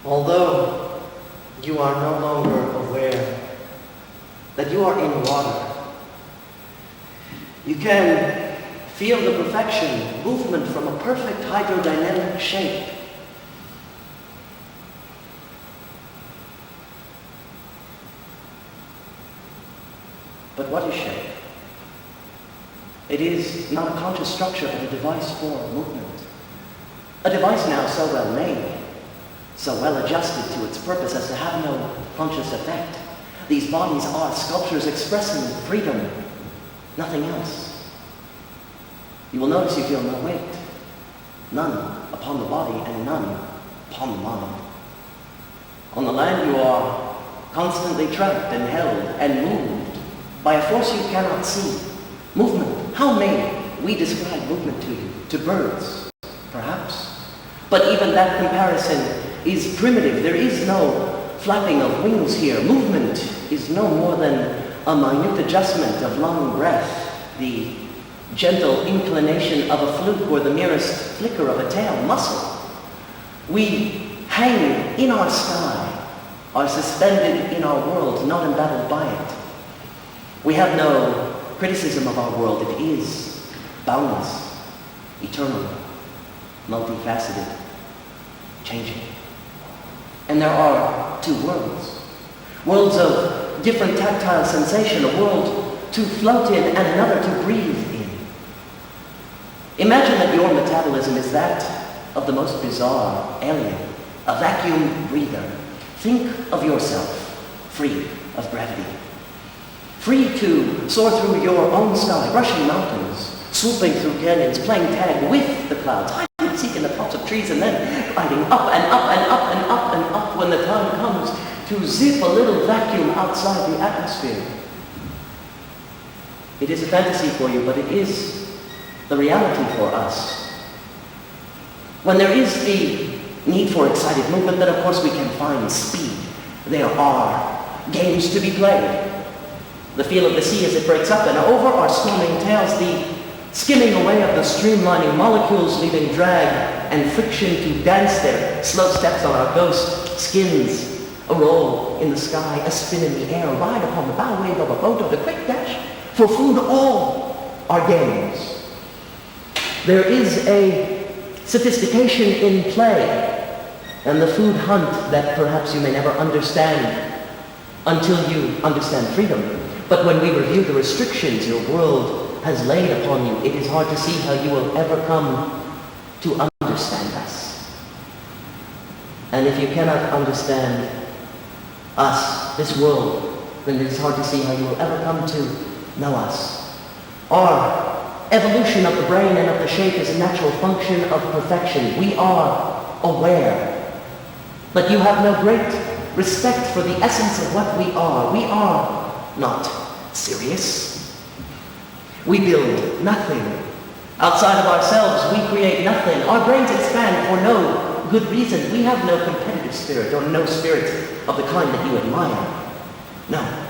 Although you are no longer aware that you are in water, you can feel the perfection, movement from a perfect hydrodynamic shape. But what is shape? It is not a conscious structure, but a device for movement. A device now so well made, so well adjusted to its purpose as to have no conscious effect. These bodies are sculptures expressing freedom, nothing else. You will notice you feel no weight, none upon the body and none upon the mind. On the land you are constantly trapped and held and moved by a force you cannot see. Movement. How may we describe movement to you? To birds, perhaps. But even that comparison is primitive. There is no flapping of wings here. Movement is no more than a minute adjustment of lung breath, the gentle inclination of a fluke or the merest flicker of a tail muscle. We hang in our sky, are suspended in our world, not embattled by it. We have no criticism of our world. It is boundless, eternal, multifaceted, changing. And there are two worlds. Worlds of different tactile sensation, a world to float in and another to breathe in. Imagine that your metabolism is that of the most bizarre alien, a vacuum breather. Think of yourself free of gravity. Free to soar through your own sky, brushing mountains, swooping through canyons, playing tag with the clouds, hide and seek in the tops of trees, and then gliding up and up and up and up and up when the time comes to zip a little vacuum outside the atmosphere. It is a fantasy for you, but it is the reality for us. When there is the need for excited movement, then of course we can find speed. There are games to be played. The feel of the sea as it breaks up and over our swimming tails, the skimming away of the streamlining molecules, leaving drag and friction to dance their slow steps on our ghost skins, a roll in the sky, a spin in the air, a ride upon the bow wave of a boat, or the quick dash for food, all are games. There is a sophistication in play and the food hunt that perhaps you may never understand until you understand freedom. But when we review the restrictions your world has laid upon you, it is hard to see how you will ever come to understand us. And if you cannot understand us, this world, then it is hard to see how you will ever come to know us. Our evolution of the brain and of the shape is a natural function of perfection. We are aware. But you have no great respect for the essence of what we are. We are not serious. We build nothing. Outside of ourselves, we create nothing. Our brains expand for no good reason. We have no competitive spirit or no spirit of the kind that you admire. No.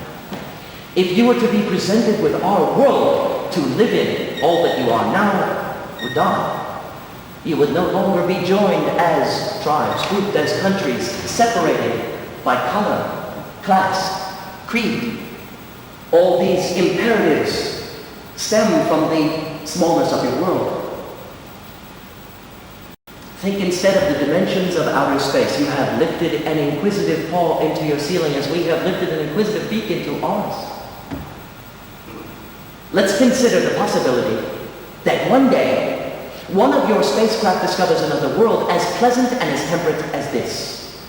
If you were to be presented with our world to live in, all that you are now would die. You would no longer be joined as tribes, grouped as countries, separated by color, class, creed. All these imperatives stem from the smallness of your world. Think instead of the dimensions of outer space. You have lifted an inquisitive paw into your ceiling as we have lifted an inquisitive beak into ours. Let's consider the possibility that one day, one of your spacecraft discovers another world as pleasant and as temperate as this.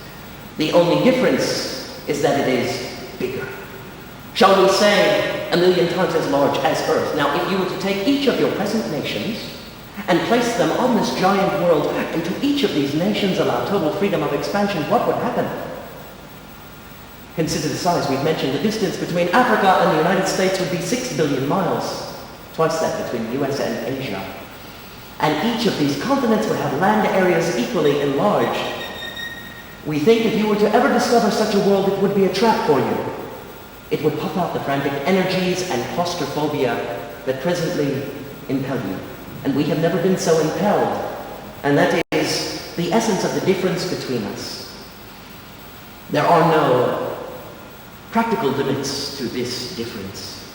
The only difference is that it is bigger. Shall we say 1,000,000 times as large as Earth? Now, if you were to take each of your present nations and place them on this giant world, and to each of these nations allow total freedom of expansion, what would happen? Consider the size. We've mentioned the distance between Africa and the United States would be 6 billion miles, twice that between the US and Asia. And each of these continents would have land areas equally enlarged. We think if you were to ever discover such a world, it would be a trap for you. It would puff out the frantic energies and claustrophobia that presently impel you. And we have never been so impelled. And that is the essence of the difference between us. There are no practical limits to this difference.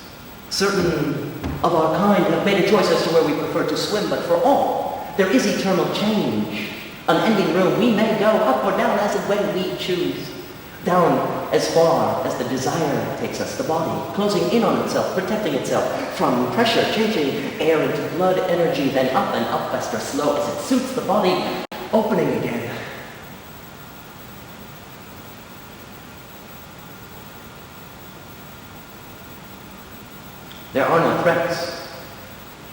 Certain of our kind have made a choice as to where we prefer to swim, but for all, there is eternal change. Unending room. We may go up or down as and when we choose. Down as far as the desire takes us, the body closing in on itself, protecting itself from pressure, changing air into blood energy, then up and up faster, slow as it suits the body, opening again. There are no threats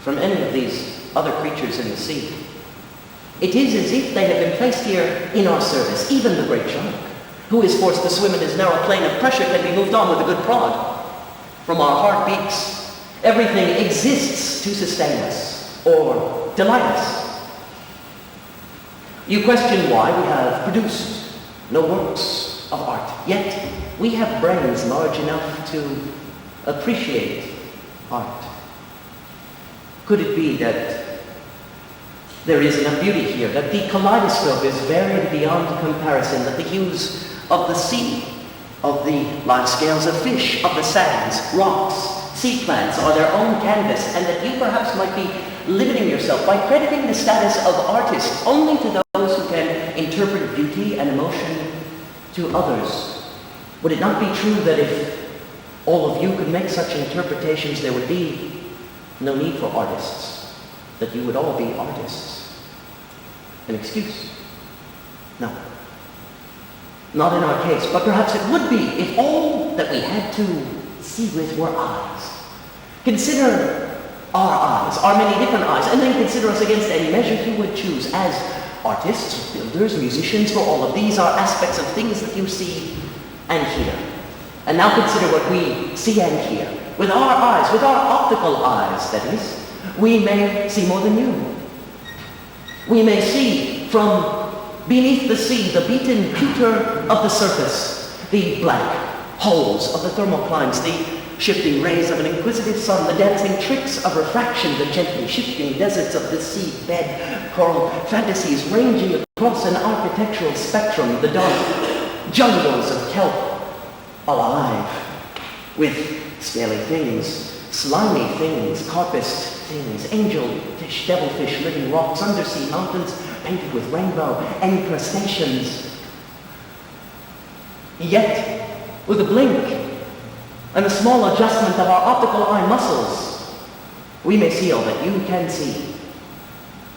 from any of these other creatures in the sea. It is as if they have been placed here in our service. Even the great shark, who is forced to swim in his narrow plane of pressure, can be moved on with a good prod. From our heartbeats, everything exists to sustain us or delight us. You question why we have produced no works of art, yet we have brains large enough to appreciate art. Could it be that there is enough beauty here, that the kaleidoscope is varied beyond comparison, that the hues of the sea, of the live scales of fish, of the sands, rocks, sea plants are their own canvas, and that you perhaps might be limiting yourself by crediting the status of artist only to those who can interpret beauty and emotion to others? Would it not be true that if all of you could make such interpretations, there would be no need for artists, that you would all be artists? An excuse? No. Not in our case, but perhaps it would be if all that we had to see with were eyes. Consider our eyes, our many different eyes, and then consider us against any measure you would choose as artists, builders, musicians, for all of these are aspects of things that you see and hear. And now consider what we see and hear. With our eyes, with our optical eyes, that is, we may see more than you. We may see from beneath the sea the beaten pewter of the surface, the black holes of the thermoclines, the shifting rays of an inquisitive sun, the dancing tricks of refraction, the gently shifting deserts of the sea bed, coral fantasies ranging across an architectural spectrum, the dark jungles of kelp, alive with scaly things, slimy things, carpused things, angelfish, devilfish, living rocks, undersea mountains painted with rainbow encrustations. Yet, with a blink and a small adjustment of our optical eye muscles, we may see all that you can see.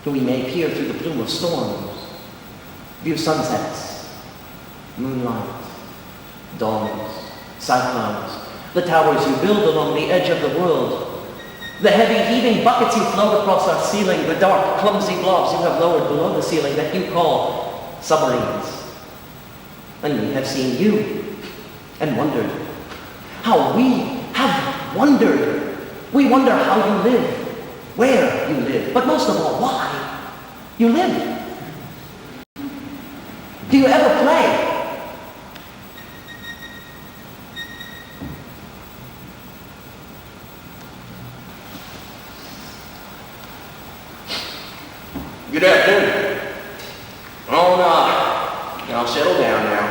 We may peer through the plume of storms, view sunsets, moonlight, dawns, cyclones, the towers you build along the edge of the world, the heavy heaving buckets you float across our ceiling, the dark clumsy blobs you have lowered below the ceiling that you call submarines. And we have seen you and wondered how we have wondered. We wonder how you live, where you live, but most of all, why you live. Do you ever play? Good afternoon. Now settle down now.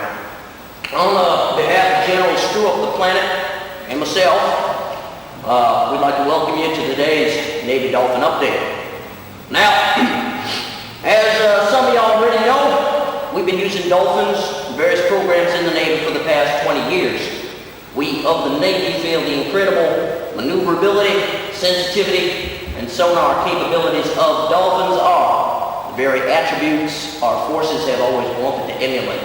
On behalf of General Screw Up the Planet and myself, we'd like to welcome you to today's Navy Dolphin Update. Now, as some of you already know, we've been using dolphins in various programs in the Navy for the past 20 years. We of the Navy feel the incredible maneuverability, sensitivity, and sonar capabilities of dolphins are the very attributes our forces have always wanted to emulate.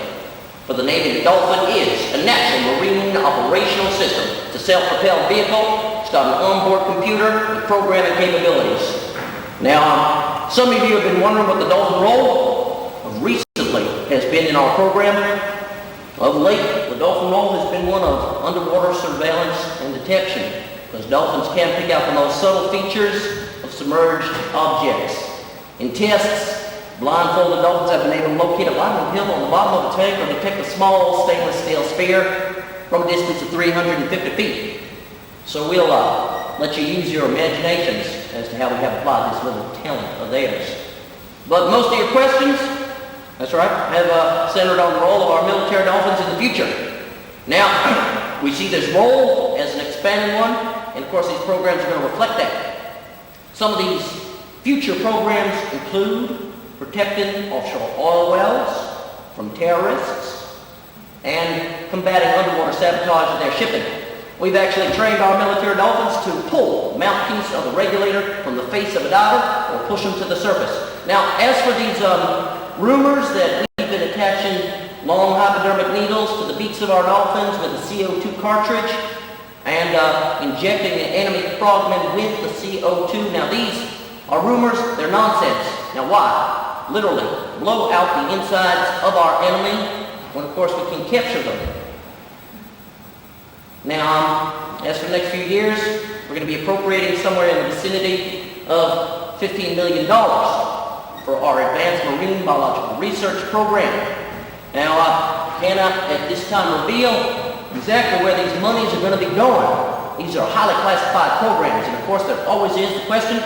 For the Navy, the dolphin is a natural marine operational system. It's a self-propelled vehicle. It's got an onboard computer with programming capabilities. Now, some of you have been wondering what the dolphin role of recently has been in our program. Of late, the dolphin role has been one of underwater surveillance and detection, because dolphins can pick out the most subtle features of submerged objects. In tests, blindfolded dolphins have been able to locate a vital pill on the bottom of a tank or detect a small stainless steel sphere from a distance of 350 feet. So we'll let you use your imaginations as to how we have applied this little talent of theirs. But most of your questions That's right, have centered on the role of our military dolphins in the future. Now, we see this role as an expanding one, and of course these programs are going to reflect that. Some of these future programs include protecting offshore oil wells from terrorists and combating underwater sabotage of their shipping. We've actually trained our military dolphins to pull the mouthpiece of the regulator from the face of a diver or push them to the surface. Now, as for these rumors that we've been attaching long hypodermic needles to the beaks of our dolphins with a CO2 cartridge and injecting the enemy frogmen with the CO2. Now, these are rumors, they're nonsense. Now, why? Literally, blow out the insides of our enemy when, of course, we can capture them. Now, as for the next few years, we're going to be appropriating somewhere in the vicinity of $15 million for our advanced marine biological research program. Now, I cannot at this time reveal exactly where these monies are going to be going. These are highly classified programs, and of course there always is the question,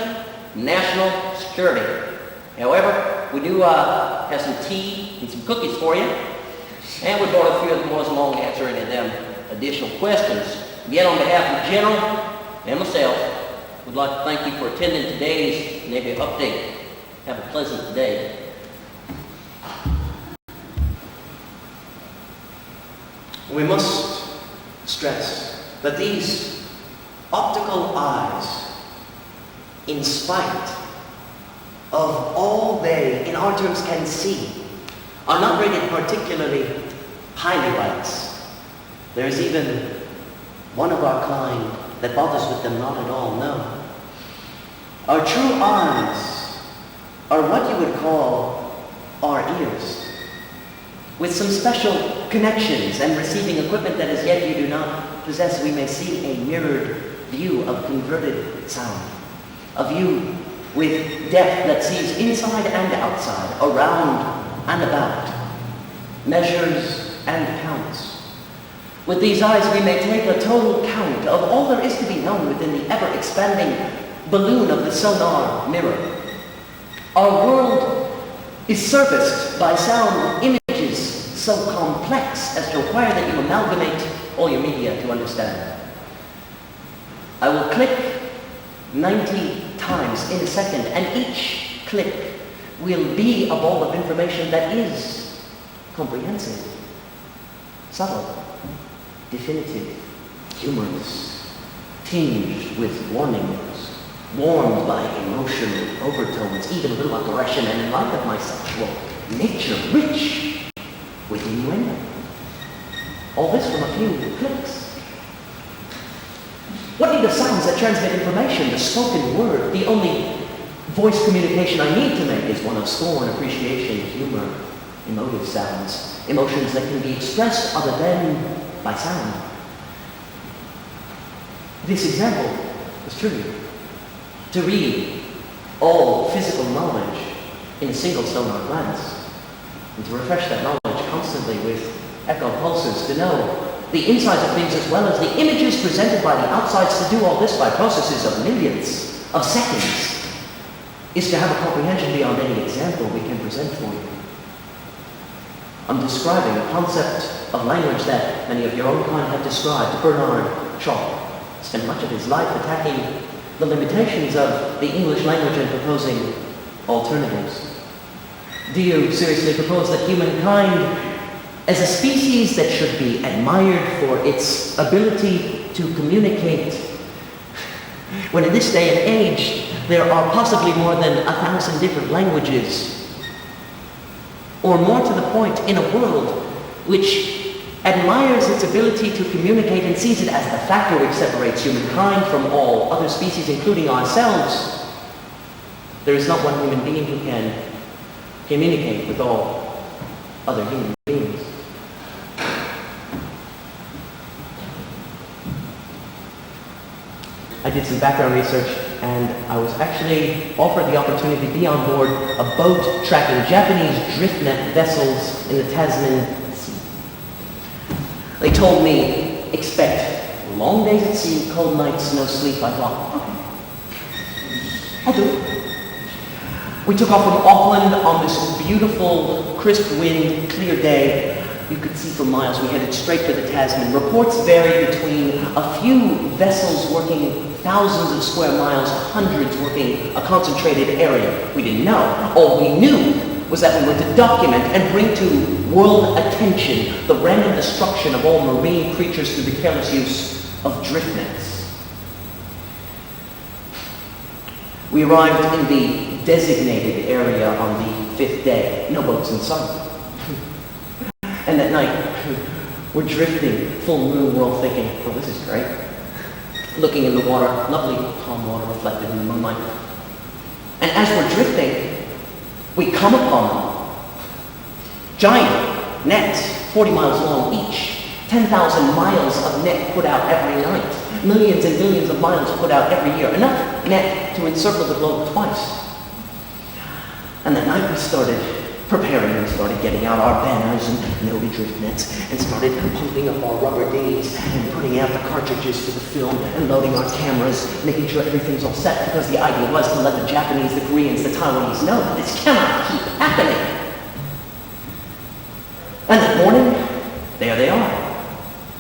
national security. However, we do have some tea and some cookies for you, and we brought a few of the boys along to answer any of them additional questions. Again, on behalf of the General and myself, we'd like to thank you for attending today's Navy Update. Have a pleasant day. We must stress that these optical eyes, in spite of all they, in our terms, can see, are not rated particularly highly by us. There is even one of our kind that bothers with them not at all, no. Our true eyes are what you would call our ears, with some special connections and receiving equipment that as yet you do not possess. We may see a mirrored view of converted sound, a view with depth that sees inside and outside, around and about, measures and counts. With these eyes, we may take a total count of all there is to be known within the ever-expanding balloon of the sonar mirror. Our world is surfaced by sound images so complex as to require that you amalgamate all your media to understand. I will click 90 times in a second, and each click will be a ball of information that is comprehensive, subtle, definitive, humorous, tinged with warnings, warmed by emotional overtones, even a little aggression, and in light of my sexual nature, rich with innuendo. All this from a few clicks. What need the sounds that transmit information, the spoken word? The only voice communication I need to make is one of scorn, appreciation, humor, emotive sounds, emotions that can be expressed other than by sound. This example is true. To read all physical knowledge in a single sonar glance, and to refresh that knowledge constantly with echo pulses, to know the insides of things as well as the images presented by the outsides, to do all this by processes of millions of seconds, is to have a comprehension beyond any example we can present for you. I'm describing a concept of language that many of your own kind have described. Bernard Shaw spent much of his life attacking the limitations of the English language and proposing alternatives. Do you seriously propose that humankind, as a species that should be admired for its ability to communicate, when in this day and age there are possibly more than 1,000 different languages, or more to the point, in a world which admires its ability to communicate and sees it as the factor which separates humankind from all other species, including ourselves, there is not one human being who can communicate with all other human beings. I did some background research, and I was actually offered the opportunity to be on board a boat tracking Japanese driftnet vessels in the Tasman Sea. They told me, expect long days at sea, cold nights, no sleep. I thought, okay, I'll do it. We took off from Auckland on this beautiful, crisp wind, clear day. You could see for miles. We headed straight for the Tasman. Reports vary between a few vessels working thousands of square miles, hundreds working a concentrated area. We didn't know. All we knew was that we were to document and bring to world attention the random destruction of all marine creatures through the careless use of drift nets. We arrived in the designated area on the 5th day. No boats in sight. And that night, we're drifting, full moon, we're all thinking, oh, this is great. Looking in the water, lovely calm water reflected in the moonlight. And as we're drifting, we come upon giant nets, 40 miles long each, 10,000 miles of net put out every night, millions and millions of miles put out every year, enough net to encircle the globe twice. And that night we started preparing. We started getting out our banners and noted drift nets and started pumping up our rubber dinghies and putting out the cartridges for the film and loading our cameras, making sure everything's all set, because the idea was to let the Japanese, the Koreans, the Taiwanese know that this cannot keep happening. And that morning, there they are,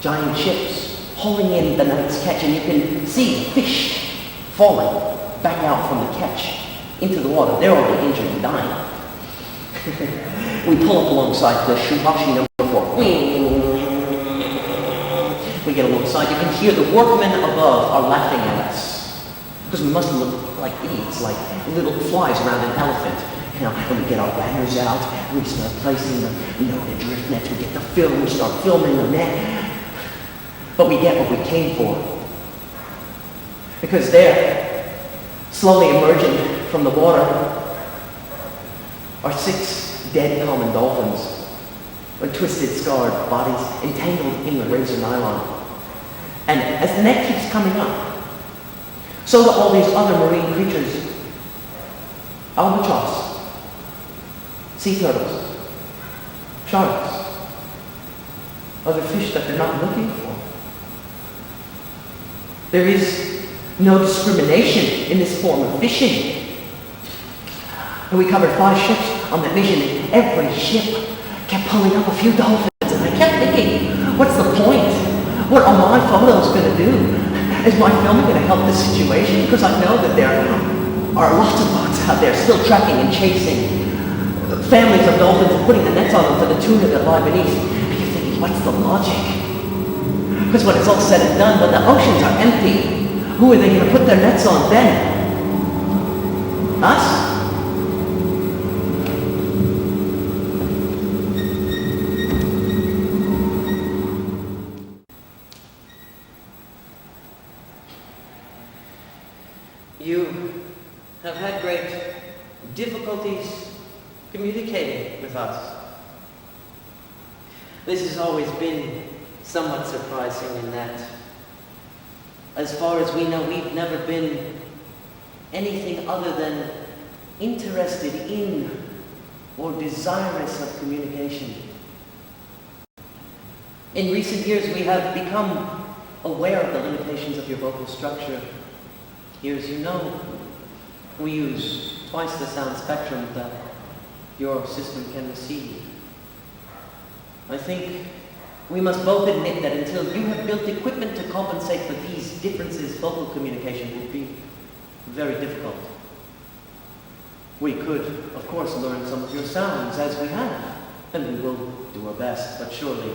giant ships hauling in the night's catch, and you can see fish falling back out from the catch into the water. They're already injured and dying. We pull up alongside the Shuhashi number 4. We get alongside. You can hear the workmen above are laughing at us, because we must look like idiots, like little flies around an elephant. You know, and we get our banners out, we start placing the drift nets, we get the film, we start filming the net. But we get what we came for. Because there, slowly emerging from the water, are 6 dead common dolphins, with twisted, scarred bodies entangled in the razor nylon. And as the net keeps coming up, so do all these other marine creatures. Albatross, sea turtles, sharks, other fish that they're not looking for. There is no discrimination in this form of fishing. And we covered 5 ships on that mission, and every ship kept pulling up a few dolphins, and I kept thinking, what's the point? What are my photos going to do? Is my filming going to help the situation? Because I know that there are lots of boats out there still tracking and chasing families of dolphins and putting the nets on them for the tuna that lie beneath. And you're thinking, what's the logic? Because when it's all said and done, when the oceans are empty, who are they going to put their nets on then? Us? You have had great difficulties communicating with us. This has always been somewhat surprising in that, as far as we know, we've never been anything other than interested in or desirous of communication. In recent years, we have become aware of the limitations of your vocal structure. Here, as you know, we use twice the sound spectrum that your system can receive. I think we must both admit that until you have built equipment to compensate for these differences, vocal communication will be very difficult. We could, of course, learn some of your sounds as we have, and we will do our best, but surely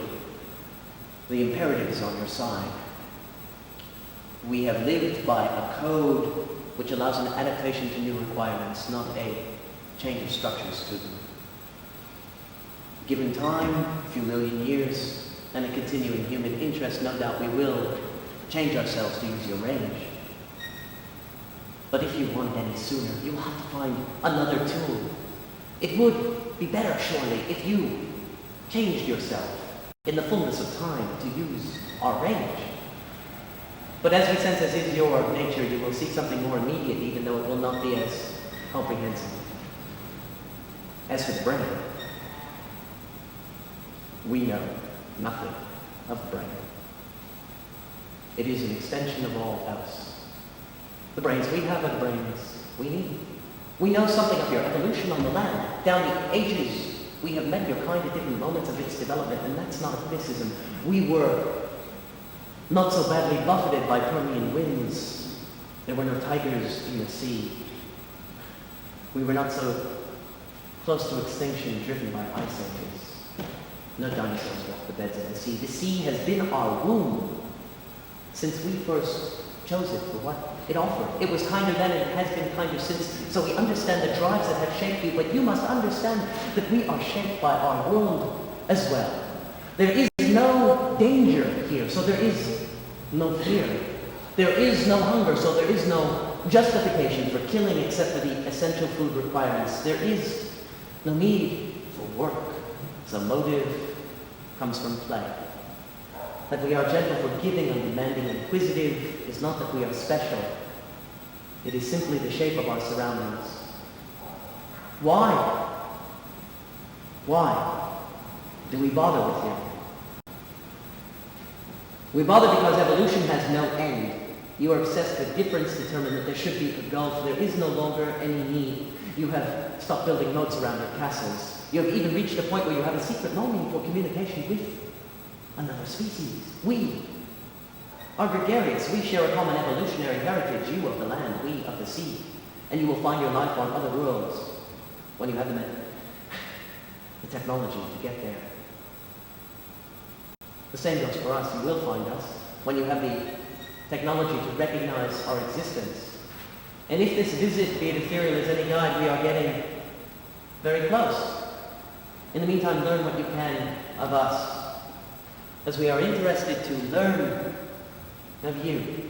the imperative is on your side. We have lived by a code which allows an adaptation to new requirements, not a change of structures to them. Given time, a few million years, and a continuing human interest, no doubt we will change ourselves to use your range. But if you want it any sooner, you will have to find another tool. It would be better, surely, if you changed yourself in the fullness of time to use our range. But as we sense as is your nature, you will see something more immediate, even though it will not be as comprehensive. As for the brain, we know nothing of the brain. It is an extension of all else. The brains we have are the brains we need. We know something of your evolution on the land. Down the ages, we have met your kind at different moments of its development, and that's not a criticism. We were not so badly buffeted by Permian winds. There were no tigers in the sea. We were not so close to extinction driven by ice ages. No dinosaurs walked the beds of the sea. The sea has been our womb since we first chose it for what it offered. It was kinder then and it has been kinder since. So we understand the drives that have shaped you, but you must understand that we are shaped by our world as well. There is no danger here, so there is no fear. There is no hunger, so there is no justification for killing except for the essential food requirements. There is no need for work. So motive comes from play. That we are gentle, forgiving, undemanding, inquisitive is not that we are special. It is simply the shape of our surroundings. Why? Why do we bother with you? We bother because evolution has no end. You are obsessed with difference, determined that there should be a gulf. There is no longer any need. You have stopped building moats around your castles. You have even reached a point where you have a secret longing for communication with another species. We are gregarious. We share a common evolutionary heritage. You of the land, we of the sea. And you will find your life on other worlds when you have the technology to get there. The same goes for us. You will find us when you have the technology to recognize our existence. And if this visit, be it ethereal as any guide, we are getting very close. In the meantime, learn what you can of us, as we are interested to learn of you.